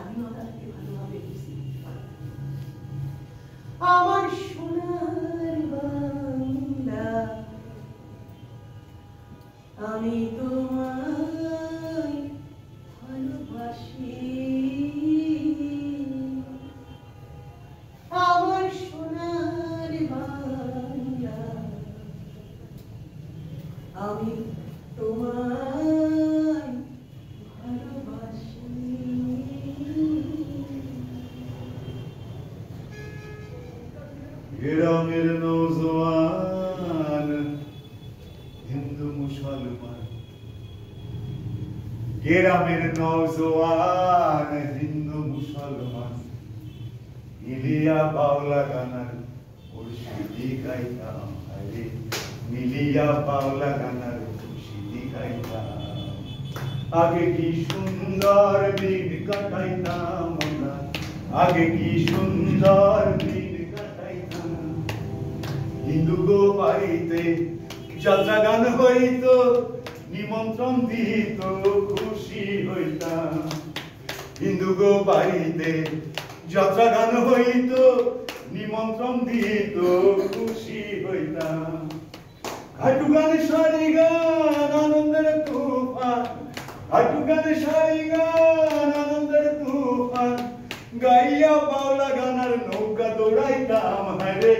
স্বাধীনতাকে ভালোভাবে বুঝতে পারে। আমার সোনার বাংলা, আমি তোমায় ভালোবাসি। আমার সোনার বাংলা, আমি তোমায় ভালোবাসি। গ্রামের নৌজওয়ান হিন্দু মুসলমান, গ্রামের নৌজওয়ান হিন্দু মুসলমান মিলিয়া বাউলা গানার মুর্শিদি গাইতাম। আরে মিলিয়া বাউলা গানার মুর্শিদি গাইতাম। আগে কি সুন্দর দিন কাটাইতাম আমরা, আগে কি সুন্দর দিন কাটাইতাম। হিন্দু গো বাড়িতে যাত্রা গান হইত, নিমন্ত্রণ দিত, খুশি হইতাম। হিন্দু গো বাড়িতে যাত্রা গান হইত, নিমন্ত্রণ দিত, খুশি হইতাম। ঘাটু গান সারি গান আনন্দের তুফান, ঘাটু গান সারি গান আনন্দের তুফান গাইয়া বাউলা গানার নৌকা দৌড়াইতাম। হারে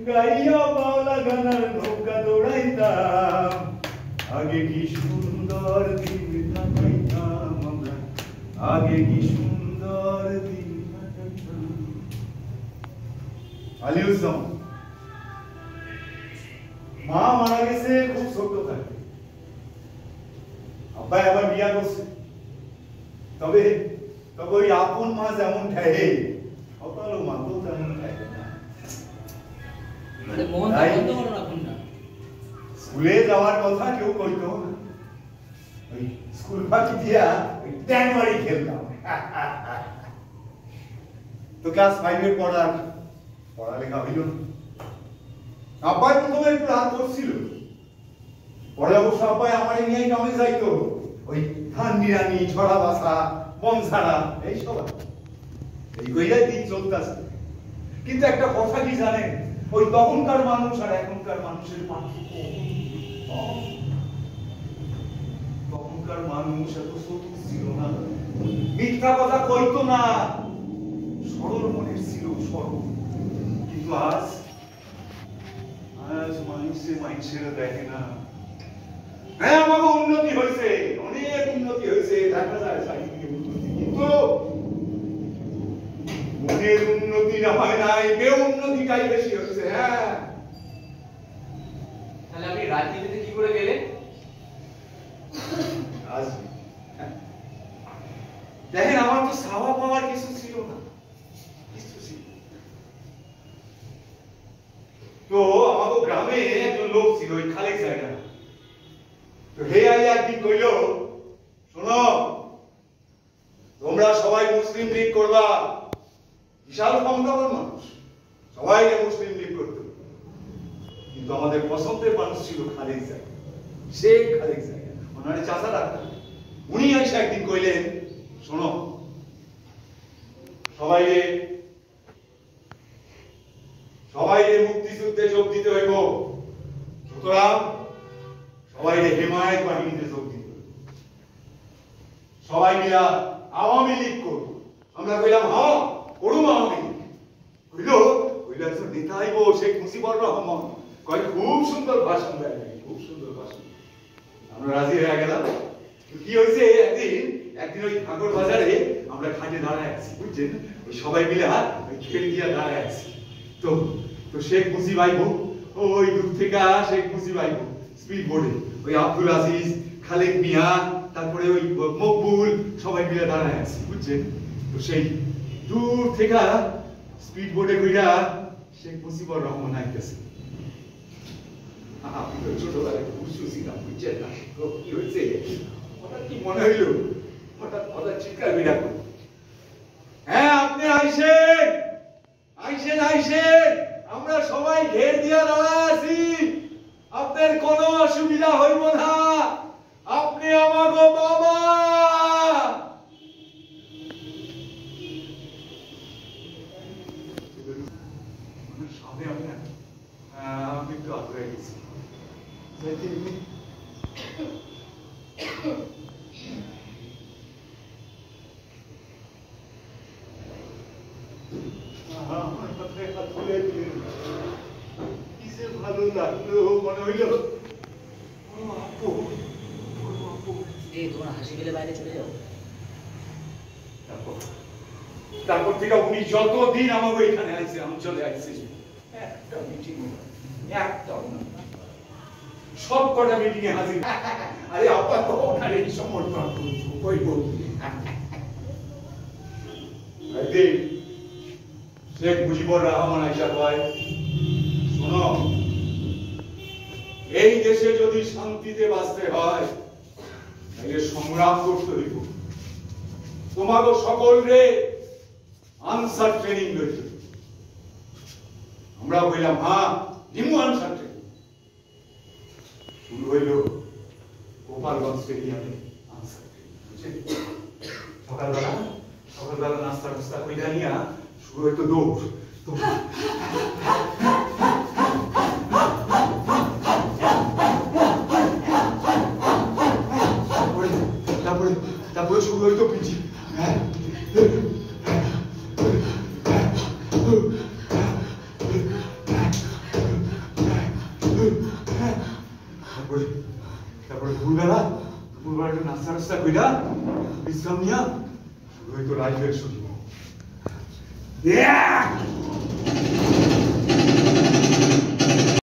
গাইয়া বাউলা গানার নৌকা দৌড়াইতাম। আগে কি সুন্দর দিন কাটাইতাম আমরা, আগে কি সুন্দর দিন কাটাইতাম। আলিউজ্জামান মা মারা গেছে খুব ছোট থাকে, আব্বা আবার বিয়া করছে। তবে তবে ওই আপন মা যেমন ঠেহে অকালো মা তো তেমন ঠেহে না। স্কুলে যাওয়ার কথা কেউ কইতো না, ওই স্কুল ফাঁকি দিয়া ওই ট্যাংমারি খেলতাম। তো ক্লাস 5 এর পড়ালেখা হইল না। আব্বাই প্রথমে একটু রাগ করছিল, পরে অবশ্য আব্বাই আমার নিয়ে গ্রামে যাইতো, ওই ধান নিরানি, ছড়া বাসা, বন ছাড়া এইসব এই কইরাই দিন চলতেছে। কিন্তু একটা কথা কি জানেন, ওই তখনকার মানুষ আর এখনকার মানুষের পার্থক্য। তখনকার মানুষ এত চতুর ছিল না, মিথ্যা কথা কইতো না, সরল মনের ছিল, সরল। কিন্তু আজ মানুষের দেখে না। হ্যাঁ আমাকে উন্নতি হয়েছে, অনেক উন্নতি হয়েছে, দেখা যায় চারিদিকে উন্নতি, কিন্তু মনের উন্নতি না হয় নাই, উন্নতিটাই বেশি হয়েছে। হ্যাঁ তাহলে আপনি রাজনীতিতে কি করে গেলেন? দেখেন আমার তো সাওয়া পাওয়ার কিছু ছিল না, কিছু ছিল। তো আমাদের গ্রামে একজন লোক ছিল, ওই খালেক জায়গা। তো হে আই একদিন কইল, শোনো তোমরা সবাই মুসলিম লীগ করবা। বিশাল ক্ষমতাবান মানুষ, সবাই মুসলিম লীগ করতো। কিন্তু আমাদের পছন্দের মানুষ ছিল খালেক জায়গা, শেখ খালেক জায়গা, ওনারে চাচা ডাক্তার। উনি এসে একদিন কইলেন, শোনো সবাইকে মুক্তিযুদ্ধে যোগ দিতে হইব, সুতরাং সবাইকে হেমায়েত বাহিনীতে যোগ দিতে হইব। সবাই মিলা আওয়ামী লীগ করব। আমরা কইলাম হ্যাঁ করুম আওয়ামী লীগ। কইল একজন নেতা আইব, শেখ মুজিবুর রহমান। কয় খুব সুন্দর ভাষণ দেয়, খুব সুন্দর ভাষণ। আমরা রাজি হয়ে গেলাম। কি হয়েছে, একদিন ওই ঠাকুর বাজারে আমরা খাটে দাঁড়ায় আছি, বুঝছেন, ওই সবাই মিলে খেল দিয়া দাঁড়ায় আছি। তো তো শেখ মুজিব আইব, ওই দূর থেকে শেখ মুজিব আইব স্পিড বোর্ডে, ওই আব্দুল আজিজ, খালেক মিয়া, তারপরে ওই মকবুল, সবাই মিলে দাঁড়ায় আছি, বুঝছেন। তো সেই দূর থেকে স্পিড বোর্ডে কইরা শেখ মুজিবুর রহমান আইতেছে। আমি তো ছোটবেলায় খুব সুশীলাম, বুঝছেন না। তো কি হয়েছে, হঠাৎ কি মনে হইল, হঠাৎ হঠাৎ চিৎকার বিড়া করল, হ্যাঁ আপনি আইসেন আইসেন আইসেন, আমরা সবাই ঘের দিয়া দাঁড়ায় আছি, আপনার কোনো অসুবিধা হইব না, আপনি আমাগো বাবা। আমার মাথায় হাত বুলাই দিলেন। কি যে ভালো লাগলো, মনে হইল তোমার হাসি পেলে বাইরে চলে যাও। তারপর থেকে উনি যতদিন আমাকে এখানে আইছে আমি চলে আইছি একটা মিটিং একটা সব কটা মিটিং এ হাজির। আরে আপা তো ওনার এই সমর্থন কইব একদিন শেখ মুজিবুর রহমান আইসা কয়, শোনো, এই দেশে যদি শান্তিতে বাঁচতে হয় তাহলে সংগ্রাম করতে হইব। তোমাকে সকলরে আনসার ট্রেনিং লইতে। আমরা বললাম হ্যাঁ নিমু আনসার ট্রেনিং। শুরু হইল গোপালগঞ্জ স্টেডিয়ামে আনসার ট্রেনিং। সকালবেলা নাস্তা টাস্তা কইরা নিয়া শুরু হইতো দৌড়। তারপরে শুরু হইতো পিজি। তারপরে দুপুরবেলা একটু নাস্তা টাস্তা কইরা বিশ্রাম নিয়া শুরু হইতো রাইফেল শুটিং।